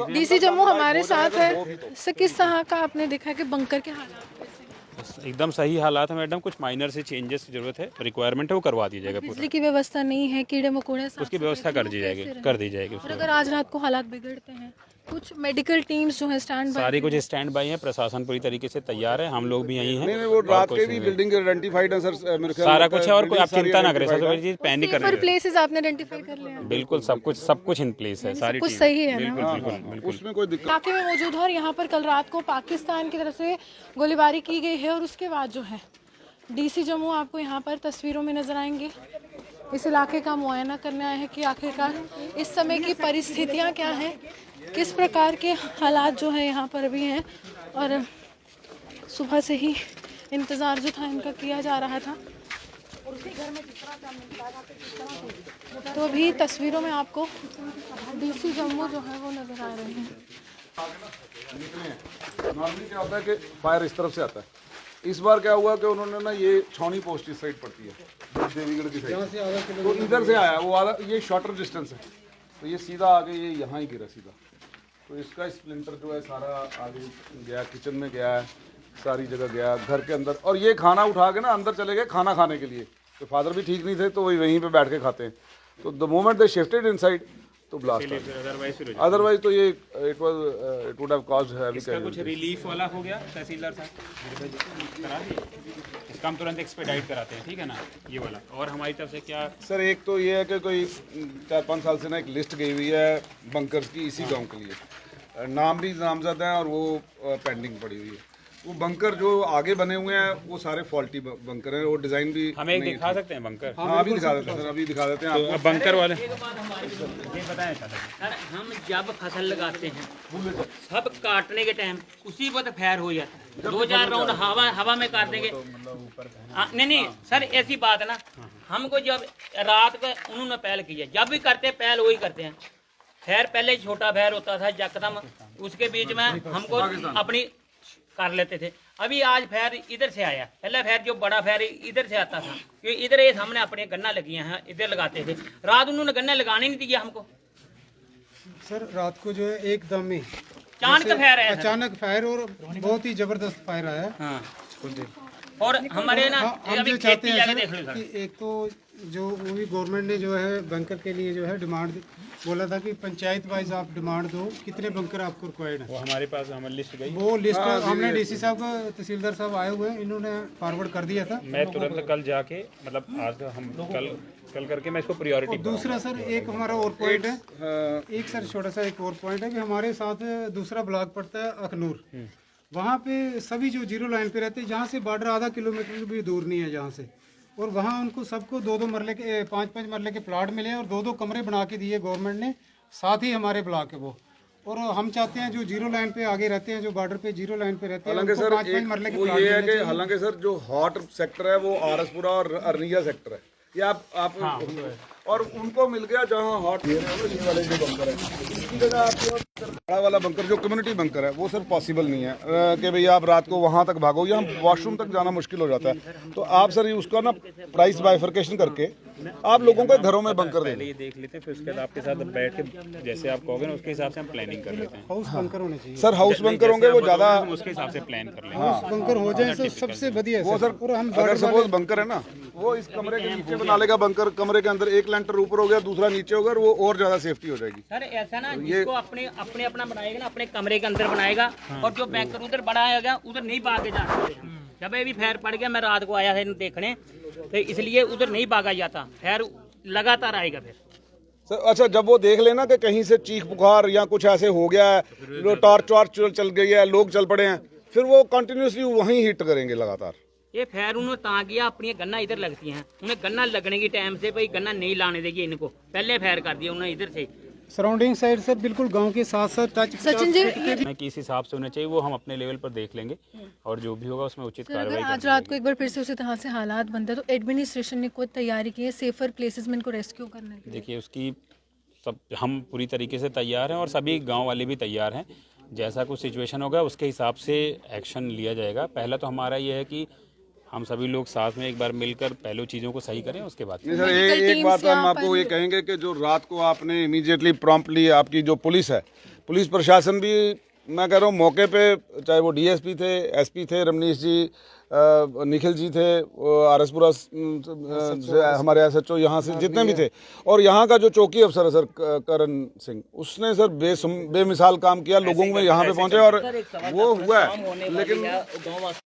DC Jammu हमारे साथ है। सर किस तरह का आपने देखा कि बंकर के हालात एकदम सही हालात है मैडम, कुछ माइनर से चेंजेस की जरूरत है, रिक्वायरमेंट है वो करवा दिया जाएगा। बिजली की व्यवस्था नहीं है, कीड़े मकोड़े उसकी व्यवस्था कर दी जाएगी, और अगर आज रात को हालात बिगड़ते हैं, कुछ मेडिकल टीम्स जो है स्टैंड बाय, सारी कुछ स्टैंड बाई है, प्रशासन पूरी तरीके से तैयार है, हम लोग भी यहीं हैं। नहीं वो रात के भी बिल्डिंग आइडेंटिफाइड है सर, मेरे ख्याल सारा कुछ है और कोई आप चिंता ना करें, सबसे चीज पैनिक सेफर करने प्लेसेस आपने आइडेंटिफाई कर लिया, बिल्कुल सब कुछ इन प्लेस है, सारी कुछ टीम। सही है ना? बिल्कुल बिल्कुल बिल्कुल। उसमें कोई दिक्कत इलाके में मौजूद है और यहाँ पर कल रात को पाकिस्तान की तरफ से गोलीबारी की गई है और उसके बाद जो है डीसी जम्मू आपको यहाँ पर तस्वीरों में नजर आएंगे। इस इलाके का मुआयना करने आए हैं कि आखिरकार इस समय की परिस्थितियाँ क्या हैं, किस प्रकार के हालात जो है यहाँ पर भी हैं। और सुबह से ही इंतज़ार जो था इनका किया जा रहा था। तो अभी तस्वीरों में आपको डीसी जम्मू जो है वो नजर आ रहे हैं। नॉर्मली क्या होता है कि फायर इस तरफ से आता है। इस बार क्या हुआ कि उन्होंने ना ये छावनी पोस्ट इस साइड पड़ती है देवीगढ़ की साइड, तो इधर से आया वो आधा, ये शॉर्टर डिस्टेंस है, तो ये सीधा आगे ये यहाँ ही गिरा सीधा, तो इसका स्प्लिंटर जो है सारा आगे गया, किचन में गया है, सारी जगह गया, घर के अंदर। और ये खाना उठा के ना अंदर चले गए खाना खाने के लिए, तो फादर भी ठीक नहीं थे तो वही वहीं पे बैठ के खाते हैं, तो the moment they shifted inside तो ब्लास्ट, अदरवाइज तो ये it would have caused heavy. इसका कुछ रिलीफ वाला हो गया तहसीलदार साहब, करा दिए इसका हम तुरंत एक्सपेडाइट कराते हैं, ठीक है ना ये वाला। और हमारी तरफ से क्या सर, एक तो ये है कि कोई 4-5 साल से ना एक लिस्ट गई हुई है बंकर्स की इसी गांव के लिए, नाम भी नामजद हैं और वो पेंडिंग पड़ी हुई है। वो बंकर जो आगे बने हुए हैं वो सारे फॉल्टी बंकर हैं, वो डिजाइन भी हमें एक दिखा सकते हैं बंकर? हाँ अभी दिखा देते हैं सर, अभी दिखा देते हैं तो अब बंकर वाले ये बताएं सर, हम जब फसल लगाते हैं सब काटने के टाइम उसी वक्त फायर हो जाता है, 2-4 राउंड हवा में काट देंगे। नहीं सर, ऐसी बात है ना, हमको जब रात को उन्होंने पहल की है, जब भी करते पहल वही करते हैं। फायर पहले छोटा फायर होता था यकदम, उसके बीच में हमको अपनी कर लेते थे। अभी आज फायर इधर से आया, पहला फायर जो बड़ा फायर इधर से आता था, क्योंकि इधर ये सामने अपने गन्ना लगी हैं, इधर लगाते थे। रात उन्होंने गन्ना लगाने नहीं दिया हमको सर। रात को जो है एकदम ही अचानक फायर आया, अचानक फायर और बहुत ही जबरदस्त फायर आया। हाँ। और हमारे ना हम अभी जो खेती चाहते हैं जाके सर देख लो सर, कि एक तो जो वो भी गवर्नमेंट ने जो है बंकर के लिए जो है डिमांड बोला था कि पंचायत वाइज आप डिमांड दो, कितने बंकर आपको रिक्वायर्ड है। वो हमारे पास हमारी लिस्ट गई, वो लिस्ट हमने डीसी साहब का, तहसीलदार साहब आए हुए हैं, इन्होंने फॉरवर्ड कर दिया था। मैं तुरंत कल जाके, मतलब आज हम कल करके मैं इसको प्रायोरिटी। दूसरा सर एक हमारा और पॉइंट है, एक सर छोटा सा एक और पॉइंट है कि हमारे साथ दूसरा ब्लॉक पड़ता है अखनूर, वहाँ पे सभी जो जीरो लाइन पे रहते हैं, जहाँ से बॉर्डर आधा किलोमीटर भी दूर नहीं है जहाँ से, और वहाँ उनको सबको 2-2 मरले के 5-5 मरले के प्लाट मिले और 2-2 कमरे बना के दिए गवर्नमेंट ने, साथ ही हमारे ब्लॉक है वो। और हम चाहते हैं जो जीरो लाइन पे आगे रहते हैं, जो बॉर्डर पे जीरो लाइन पे रहते हैं, हालांकि उनको सर 5-5 मरले के वो प्लाट ये है मिलने कि चाहिए। हालांकि सर जो हॉट सेक्टर है वो आरसपुरा और अरनिया सेक्टर है, ये आप और उनको मिल गया जहाँ हॉट ये वाले जो बंकर है, इसकी जगह आपको बड़ा वाला बंकर जो कम्युनिटी बंकर है वो सर पॉसिबल नहीं है कि भैया आप रात को वहाँ तक भागो, यहाँ वॉशरूम तक जाना मुश्किल हो जाता है। तो आप सर उसका ना प्राइस बाइफर्केशन करके आप लोगों को घरों में बंकर पहले ये देख लेते हैं, फिर उसके बाद आपके साथ बैठ के जैसे आप कहोगे ना उसके हिसाब से हम प्लानिंग कर लेते हैं। हाउस बंकर होने चाहिए सर, हाउस बंकर होंगे वो ज़्यादा, हम उसके हिसाब से प्लान कर लेंगे। हाउस बंकर हो जाए तो सबसे बढ़िया है वो सर और हम अगर सपोज बंकर है ना, वो इस कमरे के नीचे बना लेगा बंकर, कमरे के अंदर एक लेंटर ऊपर हो गया, दूसरा नीचे होगा, वो और ज्यादा सेफ्टी हो जाएगी। सर ऐसा ना जिसको अपने अपना बनाएगा ना, अपने कमरे के अंदर बनाएगा, और जो बैंकर उधर बनाएगा उधर नहीं भागे जा सकते। जब ये भी फैर पड़ गया, मैं रात को आया था देखने, तो इसलिए उधर नहीं भागा जाता, फैर लगातार आएगा फिर। सर अच्छा, जब वो देख लेना कि कहीं से चीख पुकार या कुछ ऐसे हो गया है, टॉर्च वार्च चल गई है, लोग चल पड़े हैं, फिर वो कंटिन्यूसली वहीं हिट करेंगे लगातार। ये फैर उन्होंने ता किया, अपनी गन्ना इधर लगती हैं, उन्हें गन्ना लगने की टाइम से भाई गन्ना नहीं लाने देगी इनको, पहले फैर कर दिया उन्होंने इधर से। सराउंडिंग साइड सर बिल्कुल गांव के साथ साथ टच। सचिन जी, किस हिसाब से होना चाहिए वो हम अपने लेवल पर देख लेंगे और जो भी होगा उसमें उचित अगर कार्रवाई आज रात को एक बार फिर से उसी तरह से हालात बनते हैं तो एडमिनिस्ट्रेशन ने कोई तैयारी की है सेफर प्लेसेस में इनको रेस्क्यू करने की? देखिए उसकी सब हम पूरी तरीके से तैयार हैं और सभी गांव वाले भी तैयार हैं। जैसा कुछ सिचुएशन होगा उसके हिसाब से एक्शन लिया जाएगा। पहला तो हमारा ये है कि हम सभी लोग साथ में एक बार मिलकर पहले चीज़ों को सही करें, उसके बाद नहीं सर, एक बात हम आपको ये कहेंगे कि जो रात को आपने इमीडिएटली प्रॉम्प्टली आपकी जो पुलिस है, पुलिस प्रशासन भी, मैं कह रहा हूँ मौके पे, चाहे वो डीएसपी थे, एसपी थे, रमनीश जी, निखिल जी थे, आरएसपुरा से हमारे एसएचओ यहाँ से जितने भी थे, और यहाँ का जो चौकी अफसर है सर करण सिंह, उसने सर बेमिसाल काम किया, लोगों में यहाँ पे पहुँचे और वो हुआ है। लेकिन